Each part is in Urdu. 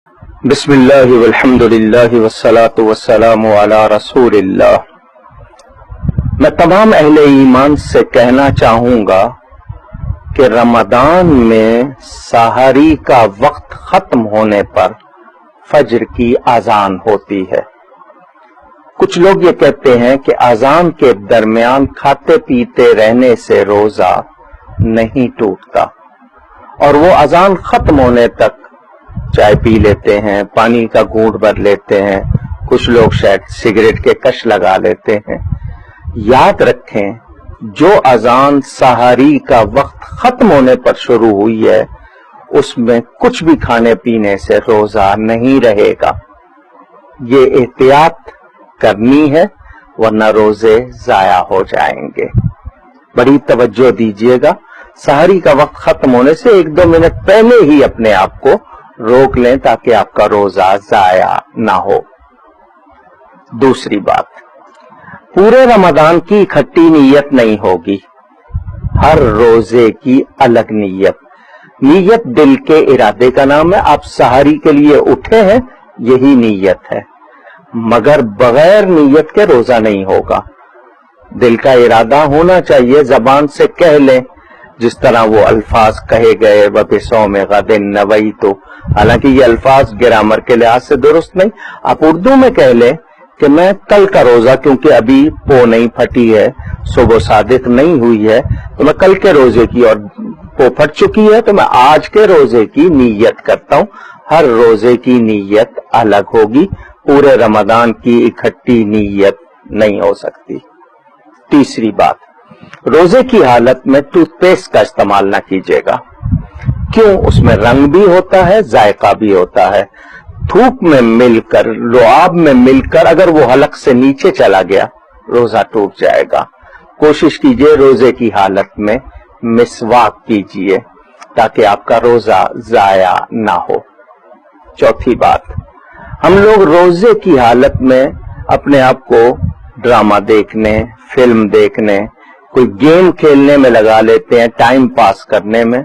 بسم اللہ والحمد للہ والصلاة والسلام علی رسول اللہ۔ میں تمام اہل ایمان سے کہنا چاہوں گا کہ رمضان میں سحری کا وقت ختم ہونے پر فجر کی اذان ہوتی ہے۔ کچھ لوگ یہ کہتے ہیں کہ اذان کے درمیان کھاتے پیتے رہنے سے روزہ نہیں ٹوٹتا، اور وہ اذان ختم ہونے تک چائے پی لیتے ہیں، پانی کا گھونٹ بھر لیتے ہیں، کچھ لوگ شاید سگریٹ کے کش لگا لیتے ہیں۔ یاد رکھیں، جو اذان سحری کا وقت ختم ہونے پر شروع ہوئی ہے اس میں کچھ بھی کھانے پینے سے روزہ نہیں رہے گا۔ یہ احتیاط کرنی ہے ورنہ روزے ضائع ہو جائیں گے۔ بڑی توجہ دیجیے گا، سحری کا وقت ختم ہونے سے 1-2 منٹ پہلے ہی اپنے آپ کو روک لیں تاکہ آپ کا روزہ ضائع نہ ہو۔ دوسری بات، پورے رمضان کی اکٹھی نیت نہیں ہوگی، ہر روزے کی الگ نیت۔ نیت دل کے ارادے کا نام ہے۔ آپ سحری کے لیے اٹھے ہیں، یہی نیت ہے، مگر بغیر نیت کے روزہ نہیں ہوگا۔ دل کا ارادہ ہونا چاہیے، زبان سے کہہ لیں جس طرح وہ الفاظ کہے گئے وَبِصَوْمِ غَدٍ نَوَيْتُ، حالانکہ یہ الفاظ گرامر کے لحاظ سے درست نہیں۔ آپ اردو میں کہہ لیں کہ میں کل کا روزہ، کیونکہ ابھی پو نہیں پھٹی ہے، صبح صادق نہیں ہوئی ہے، تو میں کل کے روزے کی، اور پو پھٹ چکی ہے تو میں آج کے روزے کی نیت کرتا ہوں۔ ہر روزے کی نیت الگ ہوگی، پورے رمضان کی اکٹھی نیت نہیں ہو سکتی۔ تیسری بات، روزے کی حالت میں ٹوتھ پیسٹ کا استعمال نہ کیجیے گا۔ کیوں؟ اس میں رنگ بھی ہوتا ہے، ذائقہ بھی ہوتا ہے۔ تھوک میں مل کر، لعاب میں مل کر اگر وہ حلق سے نیچے چلا گیا روزہ ٹوٹ جائے گا۔ کوشش کیجیے روزے کی حالت میں مسواک کیجیے تاکہ آپ کا روزہ ضائع نہ ہو۔ چوتھی بات، ہم لوگ روزے کی حالت میں اپنے آپ کو ڈرامہ دیکھنے، فلم دیکھنے، کوئی گیم کھیلنے میں لگا لیتے ہیں، ٹائم پاس کرنے میں۔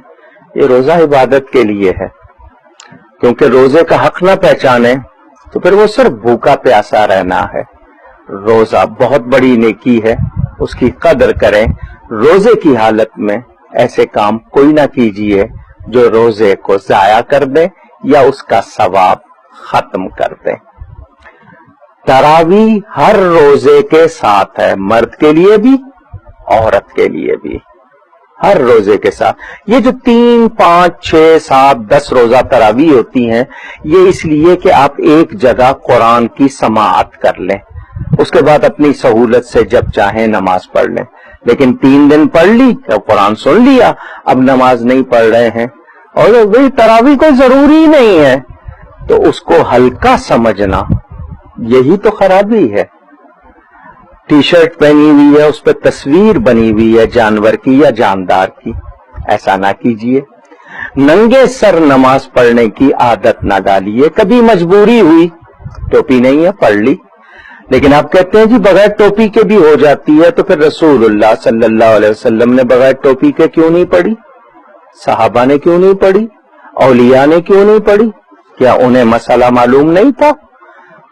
یہ روزہ عبادت کے لیے ہے، کیونکہ روزے کا حق نہ پہچانے تو پھر وہ صرف بھوکا پیاسا رہنا ہے۔ روزہ بہت بڑی نیکی ہے، اس کی قدر کریں۔ روزے کی حالت میں ایسے کام کوئی نہ کیجیے جو روزے کو ضائع کر دیں یا اس کا ثواب ختم کر دیں۔ تراویح ہر روزے کے ساتھ ہے، مرد کے لیے بھی، عورت کے لیے بھی، ہر روزے کے ساتھ۔ یہ جو 3، 5، 6، 7، 10 روزہ تراویح ہوتی ہیں، یہ اس لیے کہ آپ ایک جگہ قرآن کی سماعت کر لیں، اس کے بعد اپنی سہولت سے جب چاہیں نماز پڑھ لیں۔ لیکن 3 دن پڑھ لی، قرآن سن لیا، اب نماز نہیں پڑھ رہے ہیں، اور وہی تراویح کوئی ضروری نہیں ہے، تو اس کو ہلکا سمجھنا یہی تو خرابی ہے۔ ٹی شرٹ پہنی ہوئی ہے، اس پہ تصویر بنی ہوئی ہے جانور کی یا جاندار کی، ایسا نہ کیجیے۔ ننگے سر نماز پڑھنے کی عادت نہ ڈالیے۔ کبھی مجبوری ہوئی، ٹوپی نہیں ہے، پڑھ لی، لیکن آپ کہتے ہیں جی بغیر ٹوپی کے بھی ہو جاتی ہے، تو پھر رسول اللہ صلی اللہ علیہ وسلم نے بغیر ٹوپی کے کیوں نہیں پڑھی؟ صحابہ نے کیوں نہیں پڑھی؟ اولیاء نے کیوں نہیں پڑھی؟ کیا انہیں مسئلہ معلوم نہیں تھا؟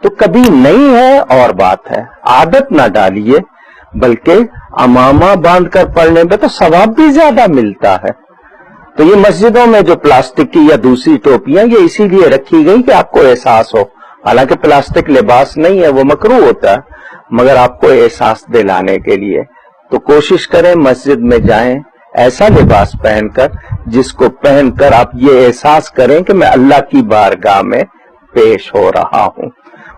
تو کبھی نہیں ہے اور بات ہے، عادت نہ ڈالیے، بلکہ امامہ باندھ کر پڑھنے میں تو ثواب بھی زیادہ ملتا ہے۔ تو یہ مسجدوں میں جو پلاسٹک کی یا دوسری ٹوپیاں، یہ اسی لیے رکھی گئی کہ آپ کو احساس ہو، حالانکہ پلاسٹک لباس نہیں ہے، وہ مکروہ ہوتا ہے، مگر آپ کو احساس دلانے کے لیے۔ تو کوشش کریں مسجد میں جائیں ایسا لباس پہن کر جس کو پہن کر آپ یہ احساس کریں کہ میں اللہ کی بارگاہ میں پیش ہو رہا ہوں۔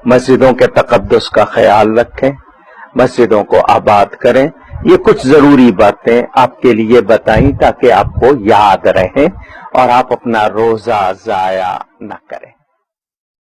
مسجدوں کے تقدس کا خیال رکھیں، مسجدوں کو آباد کریں۔ یہ کچھ ضروری باتیں آپ کے لیے بتائیں تاکہ آپ کو یاد رہیں اور آپ اپنا روزہ ضائع نہ کریں۔